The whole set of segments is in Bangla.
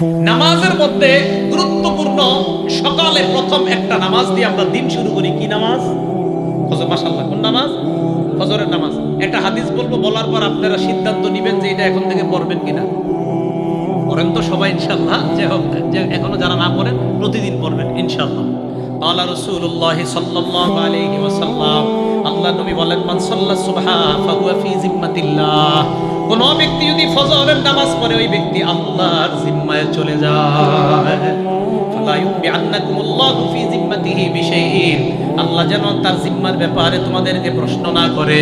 নামাজের মধ্যে গুরুত্বপূর্ণ সকালে প্রথম একটা নামাজ দিয়ে আমরা দিন শুরু করি। কি নামাজ? ফজর। মাশাআল্লাহ, কোন নামাজ? ফজরের নামাজ। একটা হাদিস বলবো, বলার পর আপনারা সিদ্ধান্ত নেবেন যে এটা এখন থেকে পড়বেন কিনা। পড়েন তো সবাই ইনশাআল্লাহ। যে এখনো যারা না পড়েন প্রতিদিন পড়বেন ইনশাআল্লাহ। قال رسول الله صلى الله عليه وسلم, আল্লাহ নবী বলেন, মান সাল্লা সুবহা ফাহুয়া ফি জিম্মাতিল্লাহ, কোন ব্যক্তি যদি ফজরের নামাজ পড়ে ওই ব্যক্তি আল্লাহর জিম্মায় চলে যায়। ফালা ইউবিআন্নাকুমুল্লাহু ফি জিম্মাতিহি বিশাইইন, আল্লাহ যেন তার জিম্মার ব্যাপারে তোমাদেরকে প্রশ্ন না করে।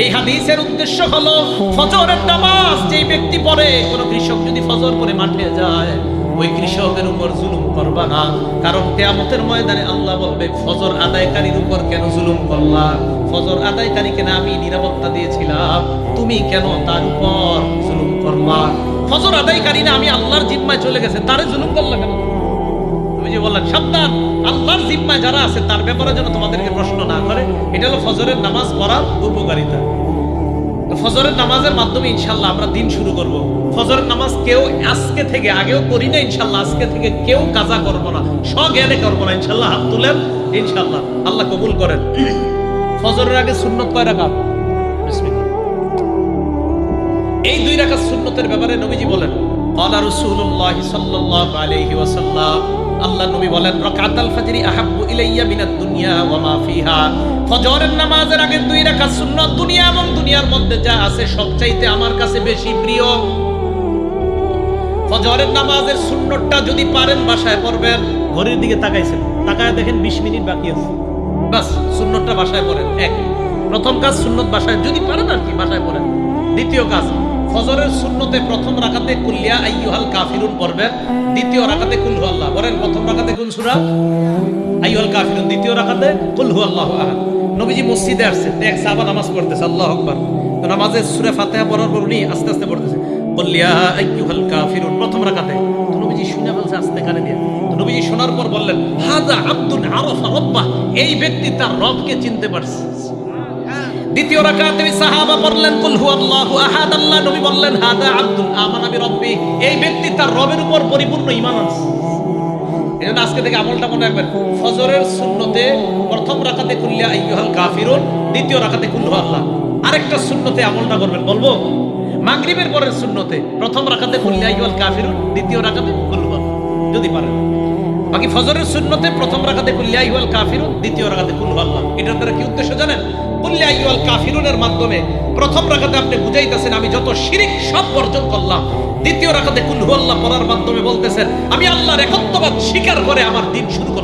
এই হাদিসের উদ্দেশ্য হলো ফজরের নামাজ যেই ব্যক্তি পড়ে, কোন কৃষক যদি ফজর পড়ে মাঠে যায় ওই কৃষকের উপর জুলুম করবা না, কারণ কিয়ামতের ময়দানে আল্লাহ বলবে ফজর আদায়কারীর উপর কেন জুলুম করলা? ফজর আদায়কারীকে না আমি নিরাপত্তা দিয়েছিলাম, তুমি কেন তার উপর জুলুম করলা? ফজর আদায়কারী না আমি আল্লাহর জিম্মায় চলে গেছে, তারে জুলুম করলা কেন? তুমি যে বললেন সাবধান, আল্লাহর জিম্মায় যারা আছে তার ব্যাপারে যেন তোমাদেরকে প্রশ্ন না করে। এটা হলো ফজরের নামাজ পড়ার উপকারিতা। ফজরের নামাজের মাধ্যমে ইনশাআল্লাহ আমরা দিন শুরু করব। ফজরের নামাজ কেউ আজকে থেকে, আগেও করি না ইনশাআল্লাহ, আজকে থেকে কেউ কাজা করবো না, স্বজ্ঞানে করবো না ইনশাআল্লাহ। হাত তুলেন ইনশাআল্লাহ, আল্লাহ কবুল করেন। ফজরের আগে সুন্নত কয় রাকাত? বিসমিল্লাহ। এই 2 রাকাত সুন্নতের ব্যাপারে নবীজি বলেন, ক্বালা রাসূলুল্লাহ সাল্লাল্লাহু আলাইহি ওয়াসাল্লাম, আল্লাহ নবী বলেন, রাকাতুল ফজরি আহাব্বু ইলাইয়া মিনাদ দুনিয়া ওয়া মা ফিহা, ফজরের নামাজের আগে 2 রাকাত সুন্নাত দুনিয়া এবং দুনিয়ার মধ্যে যা আছে সবচাইতে আমার কাছে বেশি প্রিয়। ফজরের নামাজের সুন্নতটা যদি পারেন বাসায় পড়বেন। ঘড়ির দিকে তাকাইছেন, তাকায় দেখেন 20 মিনিট বাকি আছে, বাস সুন্নতটা বাসায় পড়েন। প্রথম কাজ সুন্নত বাসায় যদি পারেন আর কি বাসায় পড়েন। দ্বিতীয় কাজ, ফজরের সুন্নতে প্রথম রাকাতে কুল ইয়া আইয়ুহাল কাফিরুন পড়বেন, দ্বিতীয় রাকাতে কুল হু আল্লাহ। বলেন প্রথম রাকাতে কোন সূরা? আইয়ুহাল কাফিরুন, দ্বিতীয় রাকাতে কুল হু আল্লাহু আহাদ। নবীজি মসজিদে আসছেন, এক সাহাবা নামাজ পড়তেছে, আল্লাহু আকবার। তো নামাজে সূরা ফাতিহা পড়ার পর উনি আস্তে আস্তে পড়তেছে কুল ইয়া আইয়ুহাল কাফিরুন প্রথম রাকাতে। তো নবীজি শুনে বলছে আস্তে কানে দিয়ে। তো নবীজি শোনার পর বললেন, হাযা আব্দুন আরাফা রাব্বাহ, এই ব্যক্তি তার রবকে চিনতে পারছে। দ্বিতীয় রাকাতে সাহাবা পড়লেন কুল হু আল্লাহু আহাদ, আল্লাহ নবী বললেন হাদা আব্দুল আমানা বিরব্বি, এই ব্যক্তি তার রবের উপর পরিপূর্ণ ঈমান আনছে। এজন্য আজকে থেকে আমলটা মনে রাখবেন, ফজরের সুন্নতে প্রথম রাকাতে কুল ইয়া আইয়ুহাল কাফিরুন, দ্বিতীয় রাকাতে কুল হু আল্লাহ। আরেকটা সুন্নতে আমলটা করবেন, বলবো মাগরিবের পরের সুন্নতে প্রথম রাকাতে কুল ইয়া আইয়ুহাল কাফিরুন, দ্বিতীয় রাকাতে কুল হু আল্লাহ যদি পারেন। বাকি ফজরের সুন্নতে প্রথম রাকাতে কুল ইয়া আইয়ুহাল কাফিরুন, দ্বিতীয় রাকাতে কুল হু আল্লাহ। এটার দ্বারা কি উদ্দেশ্য জানেন? কুল ইয়া আইয়ুহাল কাফিরুনের মাধ্যমে প্রথম রাকাতে আপনি বুঝাইতেছেন আমি যত শিরক সব বর্জন করলাম, দ্বিতীয় রাকাতে কুল হু আল্লাহ পড়ার মাধ্যমে বলতেছেন আমি আল্লাহর একত্ববাদ স্বীকার করে আমার দিন শুরু করলাম।